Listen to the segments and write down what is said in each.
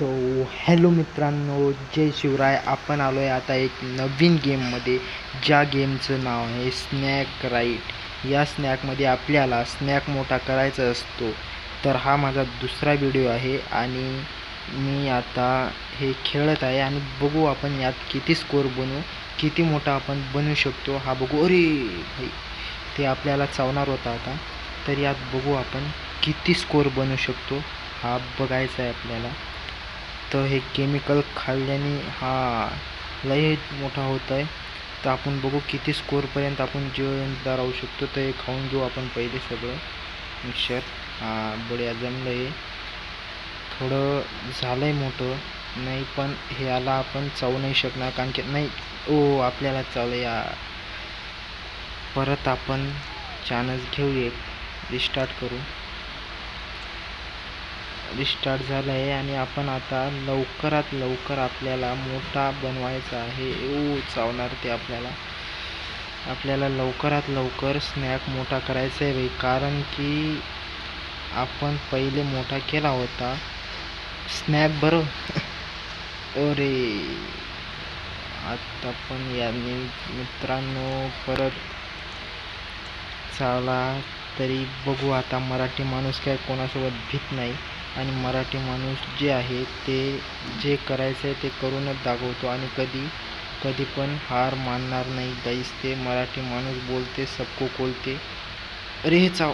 तो हॅलो मित्रांनो, जय शिवराय. आपण आलो आहे आता एक नवीन गेममध्ये, ज्या गेमचं नाव आहे स्नॅक राईट. या स्नॅकमध्ये आपल्याला स्नॅक मोठा करायचा असतो. तर हा माझा दुसरा व्हिडिओ आहे आणि मी आता हे खेळत आहे आणि बघू आपण यात किती स्कोअर बनवू, किती मोठा आपण बनवू शकतो हा बघू. अरे भाई, ते आपल्याला चावणार होता आता. तर यात बघू आपण किती स्कोअर बनवू शकतो, हा बघायचा आहे आपल्याला. तर हे केमिकल खाल्ल्याने हा लय मोठा होत आहे. तर आपण बघू किती स्कोअरपर्यंत आपण जिवंत राहू शकतो. तर हे खाऊन घेऊ आपण पहिले सगळं मिक्सर. बढिया जमलं आहे, थोडं झालं आहे मोठं नाही, पण हे याला आपण चावू नाही शकणार कारण की नाही. ओ आपल्याला चावलं या. परत आपण चान्स घेऊ, एक रिस्टार्ट करू. रिस्टार्ट झालं आहे आणि आपण आता लवकरात लवकर आपल्याला मोठा बनवायचा आहे. चावणार ते आपल्याला लवकरात लवकर स्नॅक मोठा करायचा आहे भाई, कारण की आपण पहिले मोठा केला होता स्नॅक बरं. अरे आता पण यांनी मित्रांनो परत चावला. तरी बघू आता, मराठी माणूस काय कोणासोबत भीत नाही आणि मराठी माणूस जे आहे ते जे करायचं आहे ते करूनच दाखवतो आणि कधी पण हार मानणार नाही गाईस. ते मराठी माणूस बोलते सबको कोलते. अरे हे चाव,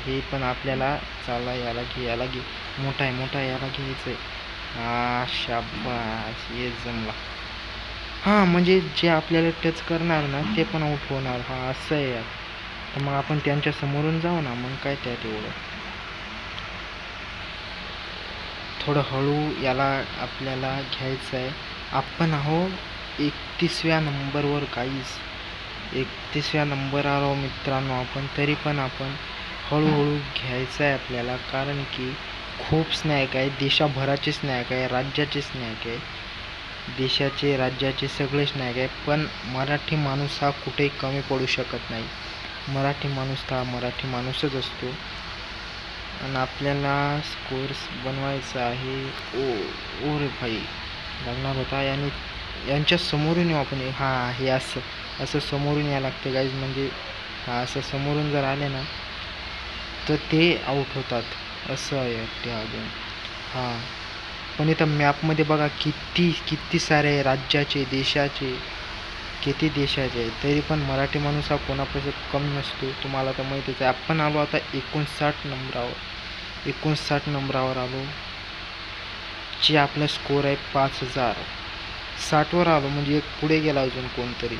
हे पण आपल्याला चावला. याला घे मोठा आहे याला घ्यायचं आहे. शाबास, हे जमला. म्हणजे जे आपल्याला टच करणार ना ते पण आऊट होणार. असं आहे यार. तर मग आपण त्यांच्या समोरून जाऊ ना, मग काय त्यात एवढं. थोडं हळू याला आपल्याला घ्यायचं आहे. आपण आहो 31व्या नंबरवर गाईस, 31व्या नंबर आलो मित्रांनो आपण. तरी पण आपण हळूहळू घ्यायचं आहे आपल्याला, कारण की खूप स्नॅक आहे. देशभराचे स्नॅक आहे, राज्याचे स्नॅक आहे, देशाचे राज्याचे सगळे स्नॅक आहे. पण मराठी माणूस हा कुठेही कमी पडू शकत नाही. मराठी माणूस हा मराठी माणूसच असतो आणि आपल्याला स्कोअर्स बनवायचा आहे. ओ रे भाई, लागणार होता आणि यांच्या समोरून येऊ आपण. हे असं समोरून यायला लागते गाईज. म्हणजे असं समोरून जर आले ना तर ते आऊट होतात. असं आहे ते अजून. पण इथं मॅपमध्ये बघा किती सारे राज्याचे, देशाचे, किती देशाचे आहे. तरी पण मराठी माणूस हा कोणापासून कमी नसतो, तुम्हाला तर माहितीच आहे. आपण आलो आता 59 नंबरावर आलो, जे आपला स्कोअर आहे 5000. 60वर आलो, म्हणजे एक पुढे गेला अजून कोणतरी.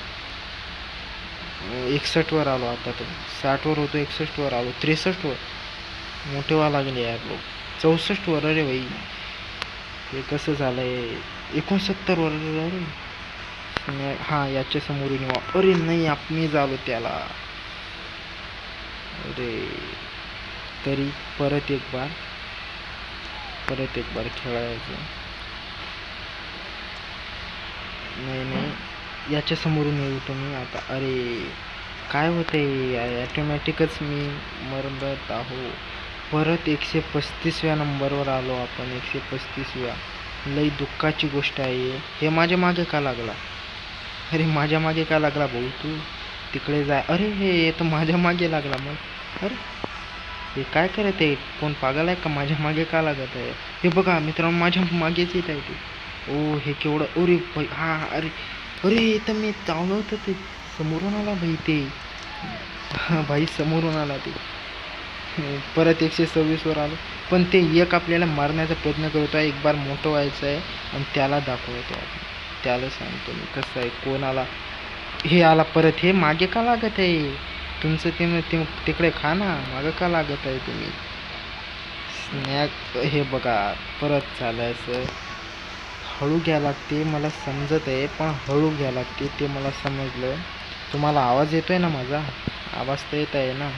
61वर आलो आता. तर 60वर होतो, 61वर आलो, 63वर मोठे व्हावं लागले यार लोक. 64वर. अरे भाई, हे कसं झालं आहे. 69वर. अरे याच्या समोरून येऊ. अरे नाही, आपण झालो त्याला. अरे तरी परत एक बार खेळायचं. नाही, याच्या समोरून येऊ तुम्ही आता. अरे काय होतंय, ॲटोमॅटिकच मी मरत आहो. परत 135व्या नंबरवर आलो आपण. 135व्या. लई दुःखाची गोष्ट आहे. हे माझ्या मागे का लागला? अरे माझ्या मागे का लागला भाऊ, तू तिकडे जाय. अरे हे तर माझ्या मागे लागला मग. अरे हे काय करत आहे, कोण पागल आहे का? माझ्या मागे का लागत आहे? हे बघा मित्रांनो, माझ्या मागेच येत आहे ते. हे केवढं. अरे भाई, अरे तर मी चावलं होतं ते, समोरून आला भाई ते. भाई समोरून आला ते. परत 126वर आलो. पण ते एक आपल्याला मारण्याचा प्रयत्न करतो आहे. एक बार मोठं व्हायचं आहे आणि त्याला दाखवतो आपण. त्याला सांगतो मी कसं आहे, कोण आला. हे आला परत. हे मागे का लागत आहे तुमचं? ते तिकडे खा ना, मागं का लागत आहे तुम्ही? स्नॅक हे बघा परत झालं असं. हळू घ्यायला लागते, मला समजत आहे, पण हळू घ्यायला लागते ते मला समजलं. तुम्हाला आवाज येतो आहे ना माझा? आवाज तर येत आहे ना?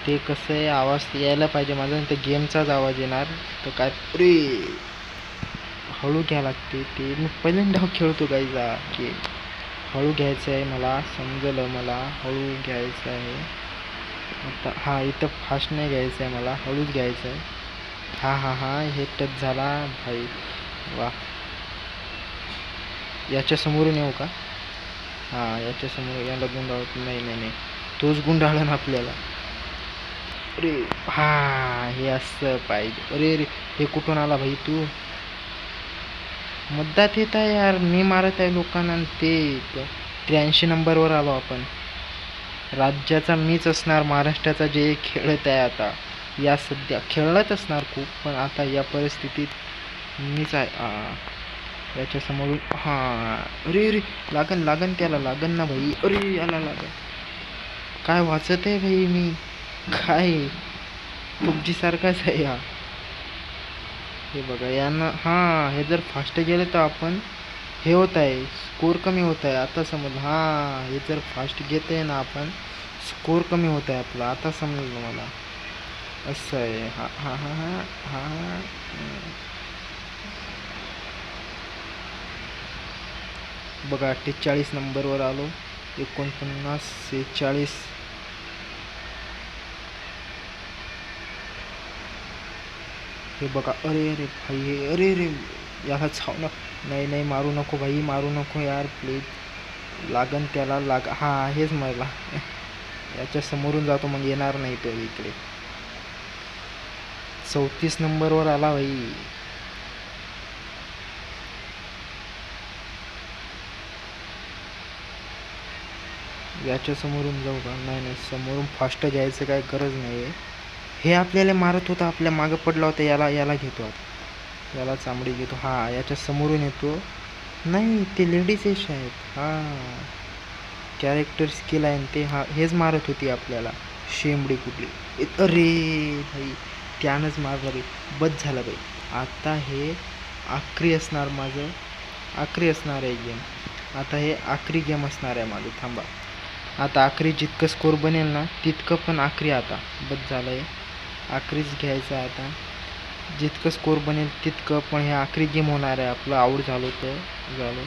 ते कसं आहे, आवाज यायला पाहिजे माझा, तर गेमचाच आवाज येणार. तर काय, अरे हळू घ्यायला लागते ते. मी पहिल्यांदा खेळतो गाईजा की हळू घ्यायचं आहे. मला समजलं, मला हळू घ्यायचं आहे आता. इथं फास्ट नाही घ्यायचं आहे, मला हळूच घ्यायचं आहे. हा हा हा, हे टच झाला भाई. वा. याच्या समोरून येऊ का? हा, याच्या समोर याला गुंडाळ. नाही नाही नाही, तोच गुंडाळन आपल्याला. अरे हा, हे असं पाहिजे. अरे अरे, हे कुठून आला भाई तू? मुद्दात येत आहे यार, मी मारत आहे लोकांना. ते 83 नंबरवर आलो आपण. राज्याचा मीच असणार, महाराष्ट्राचा जे खेळत आहे आता. या सध्या खेळत असणार खूप, पण आता या परिस्थितीत मीच आहे. याच्यासमोर हां. अरे अरे, लागन लागन त्याला, लागन ना भाई. अरे याला लागन. काय वाचत आहे भाई मी. काय पबजी सारखाच आहे हा. हे बघा यांना, हां, हे जर फास्ट गेलं तर आपण हे होत आहे, स्कोर कमी होत आहे. आता समज, हां, हे जर फास्ट घेत आहे ना आपण, स्कोर कमी होत आहे आपला. आता समजलं मला. असं आहे. हां हां हां हां हां. बघा 48 नंबरवर आलो. 49, 46. हे बघा. अरे अरे भाई, हे अरे अरे, याला छाव ना. नाही नाही, मारू नको भाई, मारू नको यार प्लीज. लागन त्याला, हां, हेच मला. याच्या समोरून जातो मग येणार नाही तो इकडे. 34 नंबरवर आला भाई. याच्या समोरून जाऊ का? नाही नाही, समोरून फास्ट जायचं काय गरज नाही आहे. हे आपल्याला मारत होता, आपल्या मागं पडला होता. याला याला घेतो आता, याला चांबडी घेतो. हा, याच्या समोरून येतो. नाही, ते लेडीज आहेत. हां, कॅरेक्टर स्किल आहे ते. हा, हेच मारत होती आपल्याला. शेंबडी कुठली. अरे भाई, त्यानंच मारलं बाई. बस झालं बाई. आता हे आखरी असणार माझं. आखरी असणार आहे गेम. आता हे आखरी गेम असणार आहे माझं. थांबा, आता आखरी जितकं स्कोर बनेल ना तितकं पण आखरी. आता बस झालं आहे, आखरीच घ्यायचं आहे आता. जितकं स्कोर बनेल तितकं, पण हे आखरी गेम होणार आहे आपलं. आऊट झालो तर झालो.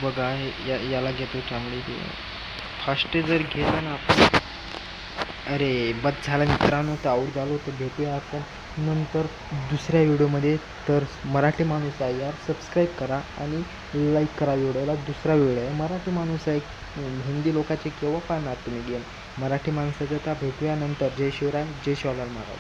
बघा, याला घेतो चांगली. फास्ट जर गेलं ना आपण. अरे बस झालं मित्रांनो, तर आऊट झालो. तर भेटूया आपण नंतर दुसऱ्या व्हिडिओमध्ये. तर मराठी माणूस आहे यार, सबस्क्राईब करा आणि लाईक करा व्हिडिओला. दुसरा व्हिडिओ आहे, मराठी माणूस आहे. हिंदी लोकांचे केव्हा पाहणार तुम्ही गेम? मराठी माणसाचं. तर भेटूया नंतर. जय शिवराय, जय शिवलाल महाराज.